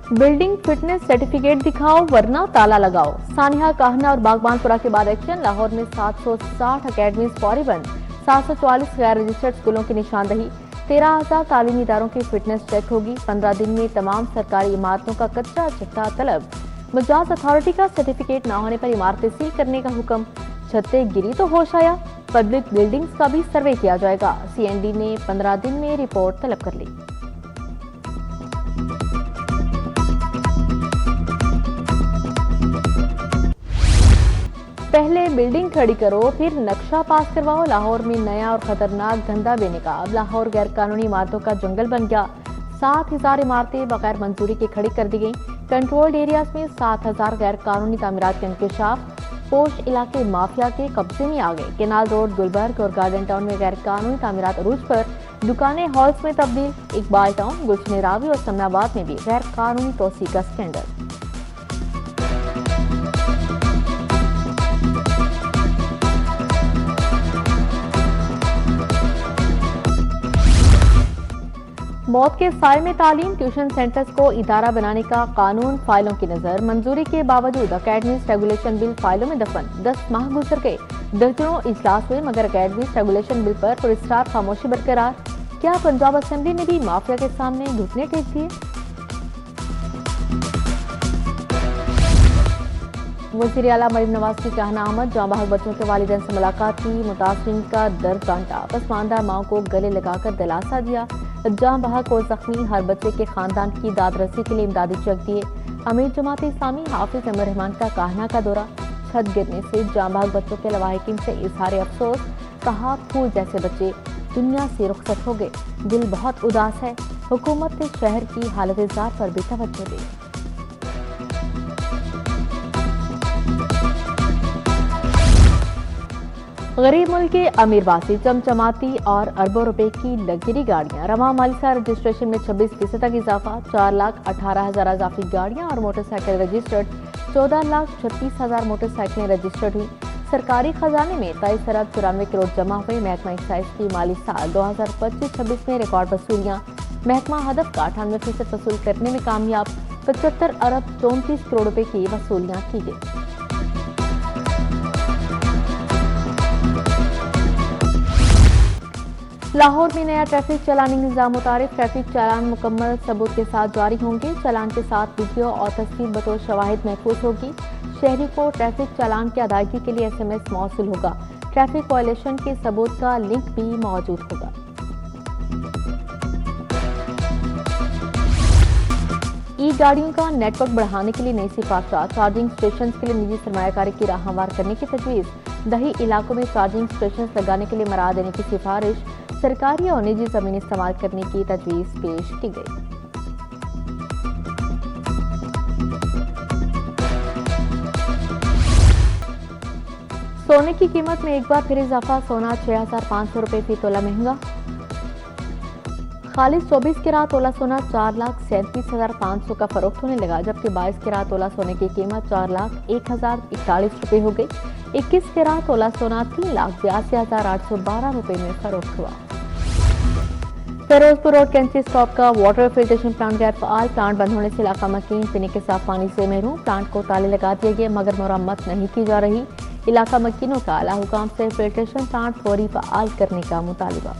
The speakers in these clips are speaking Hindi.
बिल्डिंग फिटनेस सर्टिफिकेट दिखाओ वरना ताला लगाओ। सानिया कहना और बागबानपुरा के बाद एक्शन। लाहौर में 760 अकेडमीज फौरी बंद, 744 गैर रजिस्टर्ड स्कूलों की निशानदही, 13,000 तालीमी इदारों की फिटनेस चेक होगी। 15 दिन में तमाम सरकारी इमारतों का कचरा चिट्ठा तलब। मुजाज अथॉरिटी का सर्टिफिकेट न होने पर इमारतें सील करने का हुक्म। छतें गिरी तो होश आया। पब्लिक बिल्डिंग्स का भी सर्वे किया जाएगा। CND ने 15 दिन में रिपोर्ट तलब कर ली। पहले बिल्डिंग खड़ी करो फिर नक्शा पास करवाओ। लाहौर में नया और खतरनाक धंधा बेने का। अब लाहौर गैर कानूनी इमारतों का जंगल बन गया। 7,000 इमारतें बगैर मंजूरी के खड़ी कर दी गई। कंट्रोल्ड एरियाज में 7,000 गैर कानूनी तामीरात का इंकशाफ। पोश इलाके माफिया के कब्जे में आ गए। केनाल रोड, गुलबर्ग और गार्डन टाउन में गैर कानूनी तामीरात अरूज पर। दुकानें हॉल्स में तब्दील। इकबाल टाउन, गुलशन रावी और समनाबाद में भी गैर कानूनी तोसी का स्कैंडल। मौत के साए में तालीम। ट्यूशन सेंटर्स को इदारा बनाने का कानून फाइलों की नजर। मंजूरी के बावजूद अकेडमीज रेगुलेशन बिल फाइलों में दफन। 10 माह गुजर गए, दर्जनों इजलास हुए मगर अकेडमीज रेगुलेशन बिल पर पुरस्कार खामोशी बरकरार। क्या पंजाब असेंबली ने भी माफिया के सामने घुटने टेक दिए? वज़ीर आला मरीम नवाज की कहना आमद। जहां बहक बच्चों के वालिदैन से मुलाकात की। मुतासरीन का दर्द बांटा। पसमानदा माओ को गले लगाकर दिलासा दिया। जहां बहक और जख्मी हर बच्चे के खानदान की दादरसी के लिए इमदादी चेक दिए। अमीर जमात इस्लामी हाफिज अमर रहमान का काहना का दौरा। छत गिरने से जहां बहक बच्चों के लवाहिकीन से इजहार अफसोस। कहा फूल जैसे बच्चे दुनिया से रुखसत हो गए, दिल बहुत उदास है। हुकूमत ने शहर की हालत जार पर भी तवज्जो दी। गरीब मुल्क के अमीर वासी चमचमाती और अरबों रुपए की लग्जरी गाड़ियां। रवा मालिका रजिस्ट्रेशन में 26% तक इजाफा। 4,18,000 इजाफी गाड़ियां और मोटरसाइकिल रजिस्टर्ड। 14,36,000 मोटरसाइकिलें रजिस्टर्ड हुई। सरकारी खजाने में 23 अरब 94 करोड़ जमा हुए। महकमा एक्साइज की माली साल 2025-26 में रिकॉर्ड वसूलियां। महकमा हदफ का 98% वसूल करने में कामयाब। 75 अरब 34 करोड़ रुपए की वसूलियां की गई। लाहौर में नया ट्रैफिक चालानी निजाम मुतारिफ। ट्रैफिक चालान मुकम्मल सबूत के साथ जारी होंगे। चालान के साथ वीडियो और तस्वीर बतौर शवाहिद महफूज होगी। शहरी को ट्रैफिक चालान की अदायगी के लिए SMS मौसूल होगा। ट्रैफिक वायलेशन के सबूत का लिंक भी मौजूद होगा। ई गाड़ियों का नेटवर्क बढ़ाने के लिए नई सिफारिश। चार्जिंग स्टेशन के लिए निजी सरमायाकारी की राह हमवार करने की तजवीज़। दही इलाकों में चार्जिंग स्टेशन लगाने के लिए मरा देने की सिफारिश। सरकारी और निजी जमीन इस्तेमाल करने की तजवीज़ पेश की गई। सोने की कीमत में एक बार फिर इजाफा। सोना 6,500 रुपए फी तोला महंगा। खालिस 24 कैरात तोला सोना 4,37,500 का फरोख्त होने लगा, जबकि 22 कैरात तोला सोने की कीमत 4,01,041 रुपए हो गई। 21 कैरात तोला सोना 3,82,812 रुपए में फरोख्त हुआ। फिरोजपुर रोड कैंची स्टॉप का वाटर फिल्ट्रेशन प्लांट गैर फाल। प्लांट बंद होने से इलाका मकीन पीने के साफ पानी से महरूम। प्लांट को ताले लगा दिए गए मगर मरम्मत नहीं की जा रही। इलाका मकीनों का आला हुकाम से फिल्ट्रेशन प्लांट फौरी फाल करने का मुतालबा।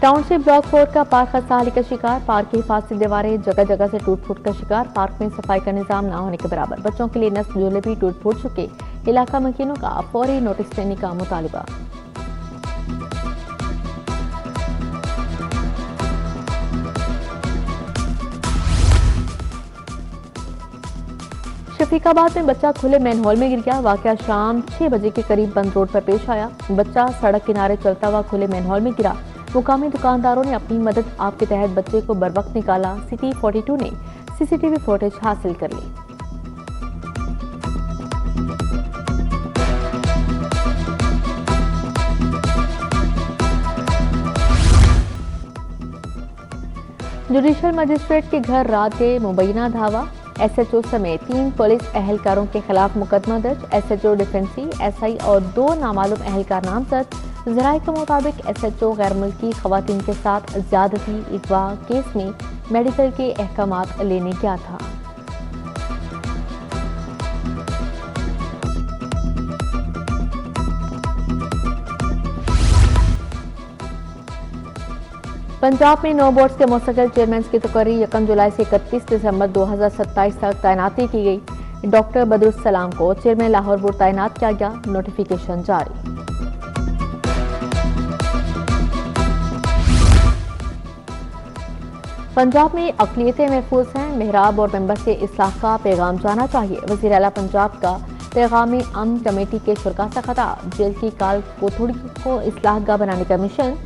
टाउनशिप ब्लॉक 4 का पार्क खस्ताहाली का शिकार। पार्क की हिफाजती दीवारें जगह जगह से टूट फूट का शिकार। पार्क में सफाई का निजाम न होने के बराबर। बच्चों के लिए नस्ल झूले भी टूट फूट चुके। इलाका मकीनों का फौरी नोटिस देने का मुतालबा। शफीकाबाद में बच्चा खुले मैनहोल में गिर गया। वाकया शाम 6 बजे के करीब बंद रोड पर पेश आया। बच्चा सड़क किनारे चलता हुआ खुले मैनहोल में गिरा। मुकामी दुकानदारों ने अपनी मदद आप के तहत बच्चे को बरवक्त निकाला। सिटी 42 ने CCTV फुटेज हासिल कर ली। जुडिशल मजिस्ट्रेट के घर रात के मुबैना धावा। SHO समेत 3 पुलिस एहलकारों के खिलाफ मुकदमा दर्ज। SHO डिफेंसी, SI और 2 नामालूम एहलकार नामजद। ज़राए के मुताबिक SHO गैर मुल्की खवातीन के साथ ज्यादती अगवा केस में मेडिकल के अहकामात लेने गया था। पंजाब में 9 बोर्ड्स के मुस्तकिल चेयरमैन की तकर्री 1 जुलाई से 31 दिसंबर 2027 तक तैनाती की गई। डॉक्टर बदरुस्सलाम को चेयरमैन लाहौर बोर्ड तैनात किया गया। नोटिफिकेशन जारी। पंजाब में अक़लियतें महफूज हैं, मेहराब और मेंबर से इस्लाह का पैगाम जाना चाहिए। वज़ीर आला पंजाब का पैगाम अमन कमेटी के शुरा से खिताब। जेल की काल कोठड़ी को इस्लाहगाह बनाने का मिशन।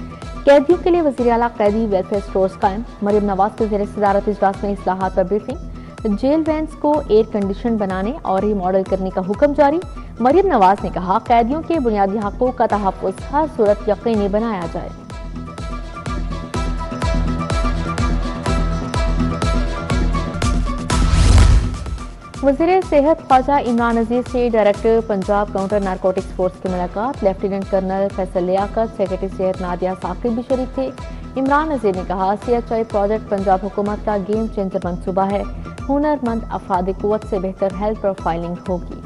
कैदियों के लिए वज़ीर आला कैदी वेलफेयर स्टोर्स कायम। मरियम नवाज के ज़ेर सदारत इजलास में इस्लाहात पर ब्रीफिंग। जेल वैन्स को एयर कंडीशन बनाने और रीमॉडल करने का हुक्म जारी। मरियम नवाज ने कहा, कैदियों के बुनियादी हक़ों का तहफ़्फ़ुज़ हर सूरत यकीनी बनाया जाए। वज़ीर सेहत ख्वाजा इमरान अजीज से director Punjab counter narcotics force की मुलाकात। Lieutenant colonel Faisal Liaquat, secretary सेहत नादिया साकिब भी शरीक थे। इमरान अजीज ने कहा, CHI प्रोजेक्ट पंजाब हुकूमत का गेम चेंजर मंसूबा है। हुनरमंद अफराद कुव्वत से बेहतर हेल्थ प्रोफाइलिंग होगी।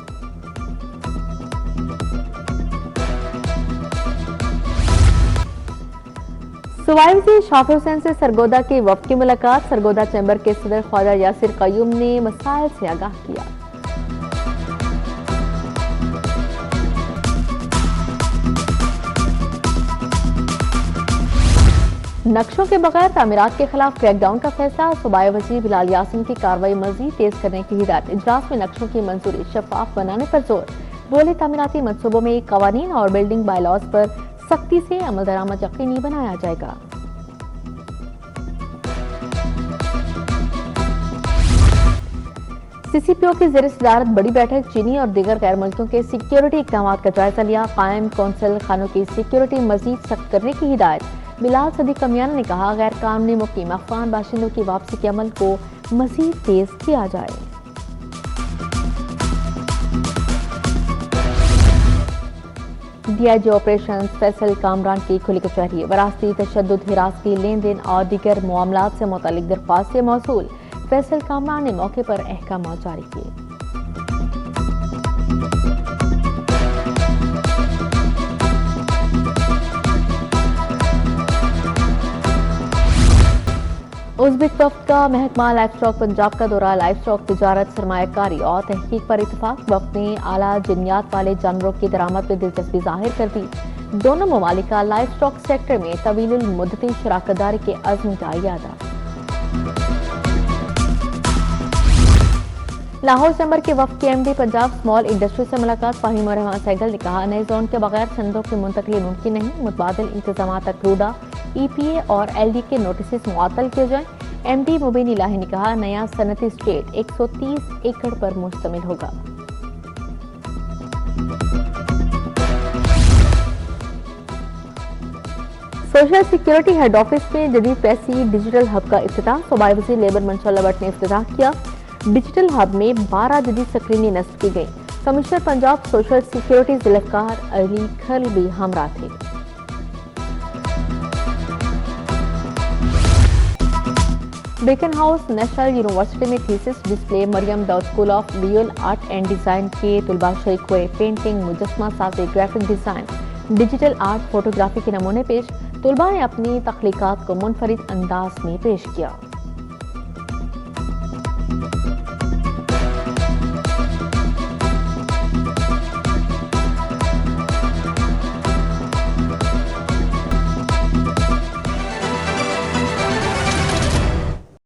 सूबाई वज़ीर शाफी हुसैन से सरगोदा के वफ़द की मुलाकात। सरगोदा चैम्बर के सदर ख्वाजा यासिर क़य्यूम ने मसाइल से आगाह किया। नक्शों के बगैर तामीरात के खिलाफ क्रैकडाउन का फैसला। सूबाई वज़ीर बिलाल यासिन की कार्रवाई मज़ीद तेज करने की हिदायत। इजलास में नक्शों की मंजूरी शफाफ बनाने पर जोर। बोले, तामीराती मनसूबों में कवानीन और बिल्डिंग बायलॉज पर सख्ती से अमल दरामद यकीनी बनाया जाएगा। CCPO की ज़ेर सदारत बड़ी बैठक। चीनी और दीगर गैर मुल्कियों के सिक्योरिटी इक़दाम का जायजा लिया। कायम कौंसल खानों की सिक्योरिटी मजीद सख्त करने की हिदायत। बिलाल सदीक कमियाना ने कहा, गैर कानूनी मुकीम अफगान बाशिंदों की वापसी के अमल को मजीद तेज किया जाए। DIG ऑपरेशन फैसल कामरान की खुली कचहरी। वरासती तशद्दुद, हिरासती लेन देन और दीगर मामलात से मुतालिक दरख्वास्त से मौसूल। फैसल कामरान ने मौके पर अहकाम जारी किए। उज़्बेक वफ़द का महकमा लाइफ स्टॉक पंजाब का दौरा। लाइफ स्टॉक तिजारत, सरमायाकारी और तहकीक पर इत्तेफाक। वफ़द ने आला जिन्यात वाले जानवरों की दरामद में दिलचस्पी जाहिर कर दी। दोनों ममालिक का लाइफ स्टॉक सेक्टर में तवीलुल मुद्दती शराकतदारी के अज़्म का इयादा। लाहौर चैम्बर के वफ़द के MD पंजाब स्मॉल इंडस्ट्री से मुलाकात। फ़हीम और रहमान सहगल ने कहा, नए जोन के बगैर सनदों की मुंतकली मुमकिन नहीं। मुतबादिल इंतजाम तक रूडा, EPA और LD के नोटिस मुअत्तल किए जाएं। MD मुबीन इलाही ने कहा, नया सनती स्टेट 130 एकड़ पर मुश्तमिल होगा। सोशल सिक्योरिटी हेड ऑफिस में जदीद पैसी डिजिटल हब का इफ्तिताह। सूबाई वज़ीर लेबर मंशा लवट ने इफ्तिताह किया। डिजिटल हब में 12 जदीद स्क्रीनें नस्ब की गई। Commissioner Punjab social security Zulfiqar Ali खल भी हमरा थे। बेकन हाउस नेशनल यूनिवर्सिटी में thesis display. Mariam Daud School of Visual Art and Design के तुलबा शरीक हुए। पेंटिंग, मुजस्मा साज़ी, graphic design, digital art, photography के नमूने पेश। तुलबा ने अपनी तख्लीकात को मुनफरिद अंदाज में पेश किया।